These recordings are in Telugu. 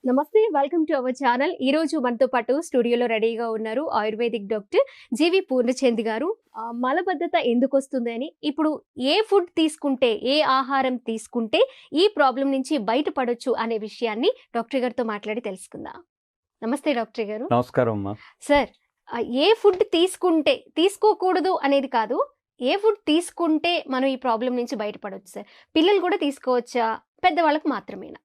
నమస్తే, వెల్కమ్ టు అవర్ ఛానల్. ఈ రోజు మనతో పాటు స్టూడియోలో రెడీగా ఉన్నారు ఆయుర్వేదిక్ డాక్టర్ జీవి పూర్ణచంద్ గారు. మలబద్ధత ఎందుకు వస్తుంది అని, ఇప్పుడు ఏ ఫుడ్ తీసుకుంటే, ఏ ఆహారం తీసుకుంటే ఈ ప్రాబ్లం నుంచి బయటపడొచ్చు అనే విషయాన్ని డాక్టర్ గారితో మాట్లాడి తెలుసుకుందాం. నమస్తే డాక్టర్ గారు. నమస్కారం అమ్మా. సార్, ఏ ఫుడ్ తీసుకుంటే, తీసుకోకూడదు అనేది కాదు, ఏ ఫుడ్ తీసుకుంటే మనం ఈ ప్రాబ్లం నుంచి బయటపడొచ్చు సార్? పిల్లలు కూడా తీసుకోవచ్చా, పెద్దవాళ్ళకి మాత్రమేనా?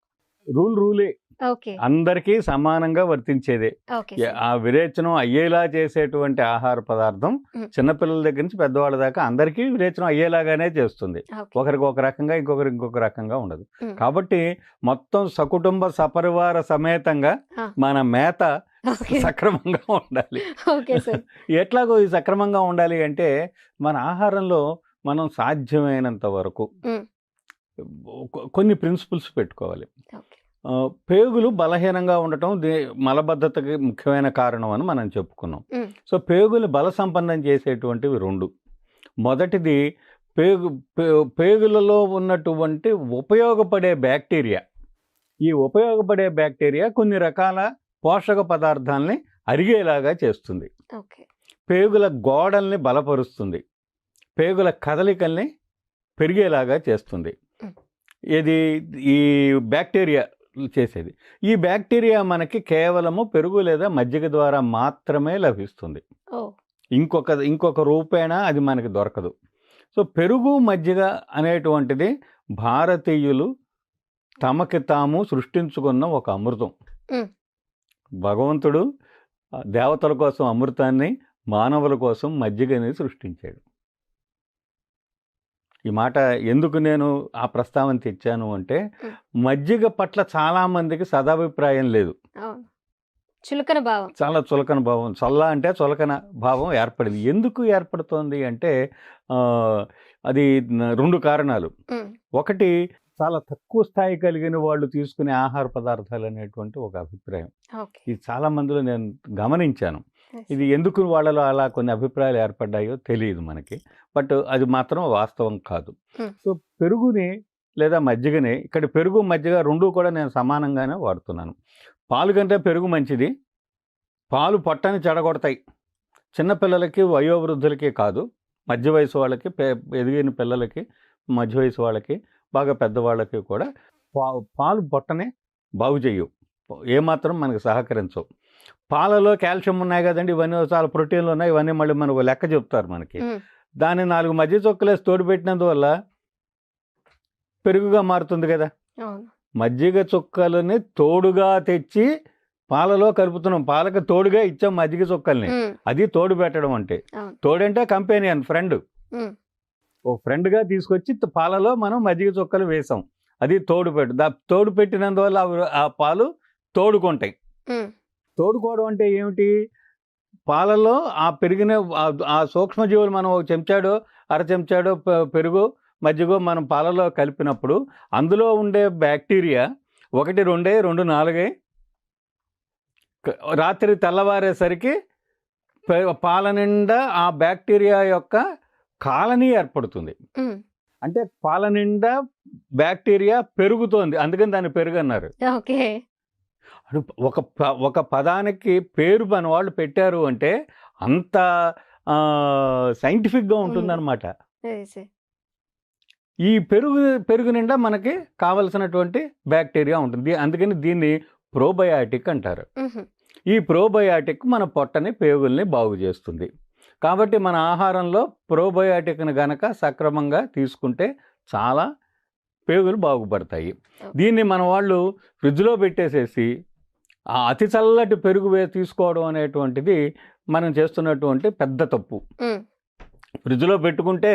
రూలే ఓకే అందరికీ సమానంగా వర్తించేదే. ఓకే ఆ విరేచనం అయ్యేలా చేసేటువంటి ఆహార పదార్థం చిన్నపిల్లల దగ్గర నుంచి పెద్దవాళ్ళ దాకా అందరికీ విరేచనం అయ్యేలాగానే చేస్తుంది. ఒకరికి ఒక రకంగా, ఇంకొకరికి ఇంకొక రకంగా ఉండదు. కాబట్టి మొత్తం సకుటుంబ సపరివార సమేతంగా మన మేత సక్రమంగా ఉండాలి. ఎట్లాగో ఈ సక్రమంగా ఉండాలి అంటే మన ఆహారంలో మనం సాధ్యమైనంత వరకు కొన్ని ప్రిన్సిపల్స్ పెట్టుకోవాలి. పేగులు బలహీనంగా ఉండటం మలబద్ధతకి ముఖ్యమైన కారణం అని మనం చెప్పుకున్నాం. సో పేగులు బల సంపన్నం చేసేటువంటివి రెండు. మొదటిది పేగులలో ఉన్నటువంటి ఉపయోగపడే బ్యాక్టీరియా. ఈ ఉపయోగపడే బ్యాక్టీరియా కొన్ని రకాల పోషక పదార్థాలని అరిగేలాగా చేస్తుంది. పేగుల గోడల్ని బలపరుస్తుంది. పేగుల కదలికల్ని పెరిగేలాగా చేస్తుంది. ఇది ఈ బ్యాక్టీరియా చేసేది. ఈ బ్యాక్టీరియా మనకి కేవలము పెరుగు లేదా మజ్జిగ ద్వారా మాత్రమే లభిస్తుంది. ఇంకొక రూపేణా అది మనకి దొరకదు. సో పెరుగు మజ్జిగ అనేటువంటిది భారతీయులు తమకి తాము సృష్టించుకున్న ఒక అమృతం. భగవంతుడు దేవతల కోసం అమృతాన్ని, మానవుల కోసం మజ్జిగని సృష్టించాడు. ఈ మాట ఎందుకు నేను ఆ ప్రస్తావన తెచ్చాను అంటే, మజ్జిగ పట్ల చాలా మందికి సదాభిప్రాయం లేదు. చులకన భావం, చాలా చులకన భావం, అంటే చులకన భావం ఏర్పడింది. ఎందుకు ఏర్పడుతోంది అంటే అది రెండు కారణాలు. ఒకటి, చాలా తక్కువ స్థాయి కలిగిన వాళ్ళు తీసుకునే ఆహార పదార్థాలు అనేటువంటి ఒక అభిప్రాయం. ఇది చాలా మందిలో నేను గమనించాను. ఇది ఎందుకు వాళ్ళలో అలా కొన్ని అభిప్రాయాలు ఏర్పడ్డాయో తెలియదు మనకి, బట్ అది మాత్రం వాస్తవం కాదు. సో పెరుగుని లేదా మజ్జిగని, ఇక్కడ పెరుగు మజ్జిగ రెండు కూడా నేను సమానంగానే వాడుతున్నాను. పాలు కంటే పెరుగు మంచిది. పాలు పొట్టని చెడగొడతాయి. చిన్నపిల్లలకి, వయోవృద్ధులకి కాదు, మధ్య వయసు వాళ్ళకి, ఎదిగిన పిల్లలకి, మధ్య వయసు వాళ్ళకి, బాగా పెద్దవాళ్ళకి కూడా పాలు పొట్టని బాగు చేయవు, ఏమాత్రం మనకు సహకరించవు. పాలలో కాల్షియం ఉన్నాయి కదండి, ఇవన్నీ చాలా ప్రోటీన్లు ఉన్నాయి, ఇవన్నీ మళ్ళీ మనకు లెక్క చెప్తారు మనకి. దాన్ని 4 మజ్జిగ చొక్కలేసి తోడు పెట్టినందువల్ల పెరుగుగా మారుతుంది కదా. మజ్జిగ చుక్కలని తోడుగా తెచ్చి పాలలో కలుపుతున్నాం, పాలకు తోడుగా ఇచ్చాం మజ్జిగ చుక్కల్ని. అది తోడు పెట్టడం అంటే. తోడంటే కంపెనియన్, ఫ్రెండ్. ఓ ఫ్రెండ్గా తీసుకొచ్చి పాలలో మనం మజ్జిగ చుక్కలు వేసాం, అది తోడు పెట్టినందువల్ల ఆ పాలు తోడుకుంటాయి. తోడుకోవడం అంటే ఏమిటి? పాలలో ఆ పెరిగిన ఆ సూక్ష్మజీవులు మనం ఒక చెంచాడో అర చెంచాడో పెరుగు మజ్జిగో మనం పాలలో కలిపినప్పుడు అందులో ఉండే బ్యాక్టీరియా 1, 2, 2, 4 రాత్రి తెల్లవారేసరికి పాల నిండా ఆ బ్యాక్టీరియా యొక్క కాలనీ ఏర్పడుతుంది. అంటే పాల నిండా బ్యాక్టీరియా పెరుగుతోంది, అందుకని దాన్ని పెరుగు అన్నారు. ఒక పదానికి పేరు మన వాళ్ళు పెట్టారు అంటే అంత సైంటిఫిక్గా ఉంటుందన్నమాట. ఈ పెరుగు నిండా మనకి కావలసినటువంటి బ్యాక్టీరియా ఉంటుంది. అందుకని దీన్ని ప్రోబయాటిక్ అంటారు. ఈ ప్రోబయాటిక్ మన పొట్టని, పేగుల్ని బాగు చేస్తుంది. కాబట్టి మన ఆహారంలో ప్రోబయాటిక్ని గనక సక్రమంగా తీసుకుంటే చాలా పేగులు బాగుపడతాయి. దీన్ని మన వాళ్ళు ఫ్రిడ్జ్లో పెట్టేసేసి ఆ అతి చల్లటి పెరుగు తీసుకోవడం అనేటువంటిది మనం చేస్తున్నటువంటి పెద్ద తప్పు. ఫ్రిడ్జ్లో పెట్టుకుంటే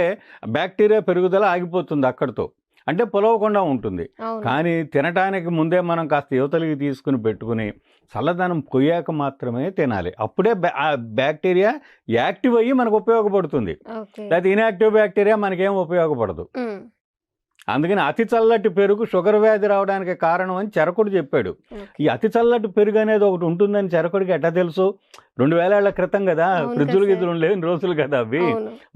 బ్యాక్టీరియా పెరుగుదల ఆగిపోతుంది అక్కడితో, అంటే పొలవకుండా ఉంటుంది. కానీ తినటానికి ముందే మనం కాస్త యువతలకి తీసుకుని పెట్టుకుని చల్లదనం కొయ్యాక మాత్రమే తినాలి. అప్పుడే ఆ బ్యాక్టీరియా యాక్టివ్ అయ్యి మనకు ఉపయోగపడుతుంది. లేకపోతే ఇన్యాక్టివ్ బ్యాక్టీరియా మనకేం ఉపయోగపడదు. అందుకని అతి చల్లటి పెరుగు షుగర్ వ్యాధి రావడానికి కారణం అని చరకుడు చెప్పాడు. ఈ అతి చల్లటి పెరుగు అనేది ఒకటి ఉంటుందని చరకుడికి ఎట్టా తెలుసు? 2000 ఏళ్ల క్రితం కదా, ఫ్రిడ్జులు గిద్దులు లేని రోజులు కదా అవి.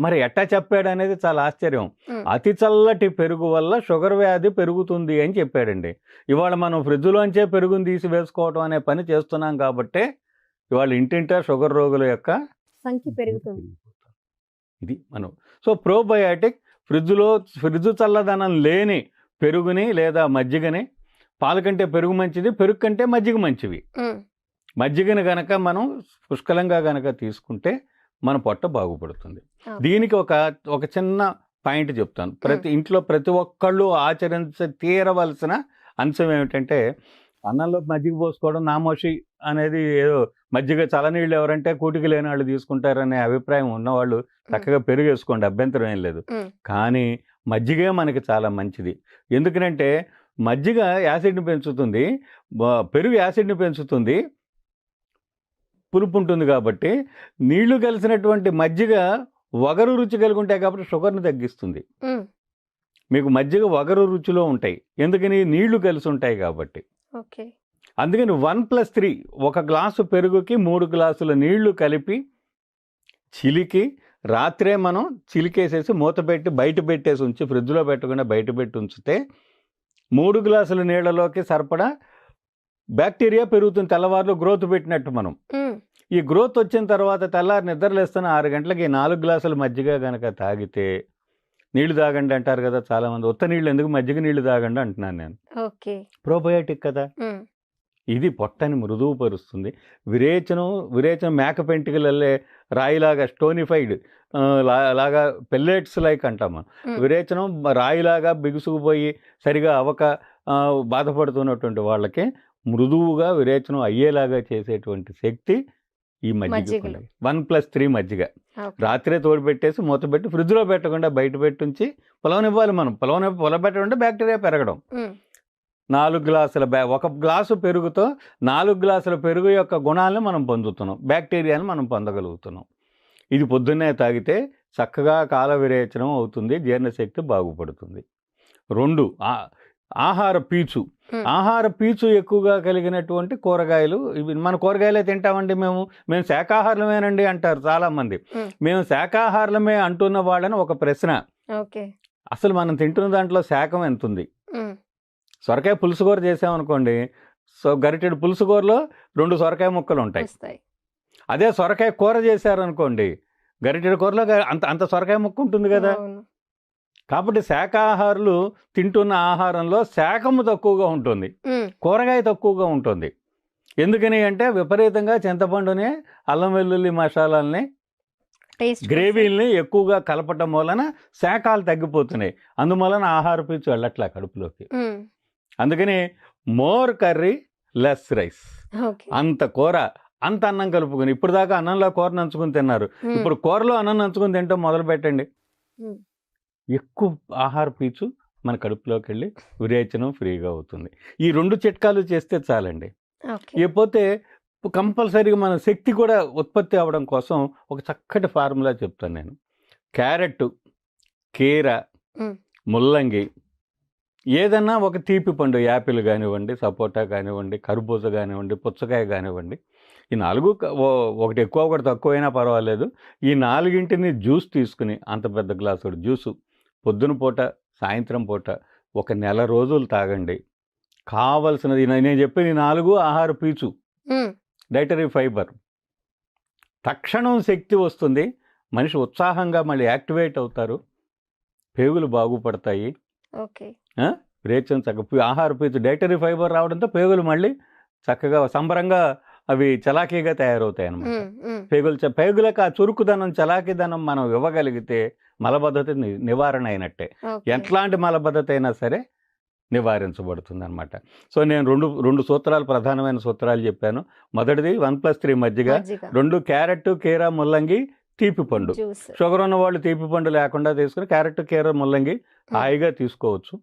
మరి ఎట్టా చెప్పాడు అనేది చాలా ఆశ్చర్యం. అతి చల్లటి పెరుగు వల్ల షుగర్ వ్యాధి పెరుగుతుంది అని చెప్పాడండి. ఇవాళ మనం ఫ్రిడ్జ్లోంచే పెరుగుని తీసి వేసుకోవడం అనే పని చేస్తున్నాం కాబట్టి ఇవాళ ఇంటింటా షుగర్ రోగుల యొక్క సంఖ్య పెరుగుతుంది. ఇది మనం. సో ప్రోబయాటిక్ ఫ్రిడ్జ్ చల్లదనం లేని పెరుగుని లేదా మజ్జిగని, పాల కంటే పెరుగు మంచిది, పెరుగు కంటే మజ్జిగ మంచివి. మజ్జిగని గనక మనం పుష్కలంగా గనక తీసుకుంటే మన పొట్ట బాగుపడుతుంది. దీనికి ఒక చిన్న పాయింట్ చెప్తాను. ఇంట్లో ప్రతి ఒక్కళ్ళు తీరవలసిన అంశం ఏమిటంటే, అన్నంలో మజ్జిగ పోసుకోవడం నామోషి అనేది, ఏదో మజ్జిగ చల్లనీళ్ళు ఎవరంటే కూటికి లేని వాళ్ళు తీసుకుంటారనే అభిప్రాయం ఉన్నవాళ్ళు చక్కగా పెరుగు వేసుకోండి, అభ్యంతరం ఏం లేదు. కానీ మజ్జిగే మనకి చాలా మంచిది. ఎందుకంటే మజ్జిగ యాసిడ్ని పెంచుతుంది, పెరుగు యాసిడ్ని పెంచుతుంది, పులుపు ఉంటుంది. కాబట్టి నీళ్లు కలిసినటువంటి మజ్జిగ వగరు రుచి కలిగి ఉంటాయి కాబట్టి షుగర్ని తగ్గిస్తుంది. మీకు మజ్జిగ వగరు రుచిలో ఉంటాయి, ఎందుకని నీళ్లు కలిసి ఉంటాయి కాబట్టి. అందుకని 1+3 1 గ్లాసు పెరుగుకి 3 గ్లాసుల నీళ్లు కలిపి చిలికి రాత్రే మనం చిలికేసేసి మూత పెట్టి బయట పెట్టేసి ఉంచి, ఫ్రిడ్జ్లో పెట్టకుండా బయట పెట్టి ఉంచితే 3 గ్లాసుల నీళ్లలోకి సరిపడా బ్యాక్టీరియా పెరుగుతుంది. తెల్లవారులో గ్రోత్ పెట్టినట్టు మనం. ఈ గ్రోత్ వచ్చిన తర్వాత తెల్లారి నిద్రలేస్తున్న 6 గంటలకి 4 గ్లాసుల మజ్జిగ కనుక తాగితే, నీళ్లు తాగండి అంటారు కదా చాలామంది, ఉత్త నీళ్ళు ఎందుకు మజ్జిగ నీళ్లు తాగండి అంటున్నాను నేను. ప్రోబయాటిక్ కదా. ఇది పొట్టని మృదువుపరుస్తుంది. విరేచనం మేక పెంటికలల్లే రాయిలాగా స్టోనిఫైడ్ లాగా పెల్లెట్స్ లైక్ అంటాము. విరేచనం రాయిలాగా బిగుసుకుపోయి సరిగా బాధపడుతున్నటువంటి వాళ్ళకి మృదువుగా విరేచనం అయ్యేలాగా చేసేటువంటి శక్తి ఈ మజ్జిగ. 1+3 మజ్జిగ రాత్రే తోడు పెట్టేసి మూత పెట్టి ఫ్రిడ్జ్లో పెట్టకుండా బయట పెట్టుంచి పొలవనివ్వాలి. మనం పొలబెట్టడం బ్యాక్టీరియా పెరగడం. 4 గ్లాసుల 1 గ్లాసు పెరుగుతో 4 గ్లాసుల పెరుగు యొక్క గుణాలను మనం పొందుతున్నాం, బ్యాక్టీరియాను మనం పొందగలుగుతున్నాం. ఇది పొద్దున్నే తాగితే చక్కగా కాల విరేచనం అవుతుంది, జీర్ణశక్తి బాగుపడుతుంది. 2 ఆహార పీచు ఎక్కువగా కలిగినటువంటి కూరగాయలు. ఇవి మన కూరగాయలే తింటామండి మేము శాకాహారమేనండి అంటారు చాలామంది. మేము శాకాహారమే అంటున్న వాళ్ళని ఒక ప్రశ్న, అసలు మనం తింటున్న దాంట్లో శాకం ఎంత ఉంది? సొరకాయ పులుసు కూర చేసామనుకోండి, గరిటెడు పులుసు కూరలో 2 సొరకాయ ముక్కలు ఉంటాయి. అదే సొరకాయ కూర చేశారనుకోండి, గరిటెడు కూరలో అంత సొరకాయ ముక్క ఉంటుంది కదా. కాబట్టి శాకాహారులు తింటున్న ఆహారంలో శాకము తక్కువగా ఉంటుంది, కూరగాయ తక్కువగా ఉంటుంది. ఎందుకని అంటే విపరీతంగా చింతపండుని, అల్లం వెల్లుల్లి మసాలాలని, గ్రేవీల్ని ఎక్కువగా కలపటం వలన శాకాలు తగ్గిపోతున్నాయి. అందువలన ఆహార పీచు వెళ్ళట్లే కడుపులోకి. అందుకని మోర్ కర్రీ లెస్ రైస్. అంత కూర అంత అన్నం కలుపుకొని, ఇప్పుడు దాకా అన్నంలో కూర నంచుకుని తిన్నారు, ఇప్పుడు కూరలో అన్నం నంచుకుని తింటాం మొదలు పెట్టండి. ఎక్కువ ఆహార పీచు మన కడుపులోకి వెళ్ళి విరేచనం ఫ్రీగా అవుతుంది. ఈ 2 చిట్కాలు చేస్తే చాలండి. ఇకపోతే కంపల్సరీగా మన శక్తి కూడా ఉత్పత్తి అవ్వడం కోసం ఒక చక్కటి ఫార్ములా చెప్తాను నేను. క్యారెట్, కీర, ముల్లంగి, ఏదన్నా ఒక తీపి పండు, యాపిల్ కానివ్వండి, సపోటా కానివ్వండి, కర్బూజా కానివ్వండి, పుచ్చకాయ కానివ్వండి, ఈ 4 ఒకటి ఎక్కువ ఒకటి తక్కువైనా పర్వాలేదు. ఈ 4ంటిని జ్యూస్ తీసుకుని, అంత పెద్ద గ్లాసుడు జ్యూసు పొద్దున పూట, సాయంత్రం పూట 1 నెల రోజులు తాగండి. కావలసినది నేను చెప్పిన 4 ఆహార పీచు, డైటరీ ఫైబర్, తక్షణం శక్తి వస్తుంది, మనిషి ఉత్సాహంగా మళ్ళీ యాక్టివేట్ అవుతారు, పేగులు బాగుపడతాయి. విరేచనం ఆహార పీచు, డైటరీ ఫైబర్ రావడంతో పేగులు మళ్ళీ చక్కగా సంబరంగా అవి చలాకీగా తయారవుతాయి అన్నమాట. పేగులకు ఆ చురుకుదనం, చలాకీదనం మనం ఇవ్వగలిగితే మలబద్ధత నివారణ అయినట్టే. ఎట్లాంటి మలబద్ధత అయినా సరే నివారించబడుతుంది అనమాట. సో నేను రెండు సూత్రాలు, ప్రధానమైన సూత్రాలు చెప్పాను. మొదటిది 1+3 మజ్జిగ, 2 క్యారెట్, కీర, ముల్లంగి, తీపి పండు. షుగర్ ఉన్న వాళ్ళు తీపి పండు లేకుండా తీసుకుని క్యారెట్, కీర, ముల్లంగి హాయిగా తీసుకోవచ్చు.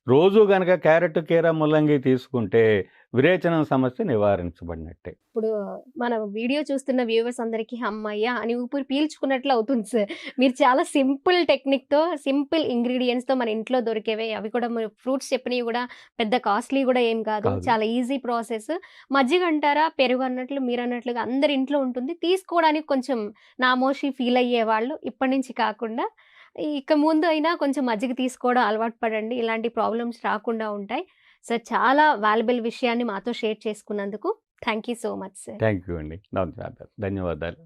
రోజు కనుక క్యారెట్, కీర, ముల్లంగి తీసుకుంటే విరేచనం సమస్య నివారించబడినట్టే. ఇప్పుడు మన వీడియో చూస్తున్న వ్యూవర్స్ అందరికీ హమ్మయ్య అని ఊపిరి పీల్చుకున్నట్లు అవుతుంది సార్. మీరు చాలా సింపుల్ టెక్నిక్‌తో, సింపుల్ ఇంగ్రీడియెంట్స్‌తో మన ఇంట్లో దొరికేవే, అవి కూడా మీరు ఫ్రూట్స్ చెప్పినవి కూడా పెద్ద కాస్ట్‌లీ కూడా ఏం కాదు. కాదు. చాలా ఈజీ ప్రాసెస్. మజ్జిగ అంటారా, పెరుగు అన్నట్లు మీరన్నట్లుగా అందరి ఇంట్లో ఉంటుంది. తీసుకోవడానికి కొంచెం నామోషి ఫీల్ అయ్యేవాళ్ళు ఇప్పటి నుంచి కాకుండా ఇక ముందు అయినా కొంచెం మజ్జిగ తీసుకోవడం అలవాటు పడండి. ఇలాంటి ప్రాబ్లమ్స్ రాకుండా ఉంటాయి. సార్ చాలా వాల్యుబుల్ విషయాన్ని మాతో షేర్ చేసుకున్నందుకు thank you so much sir. Thank you అండి. ధన్యవాదాలు.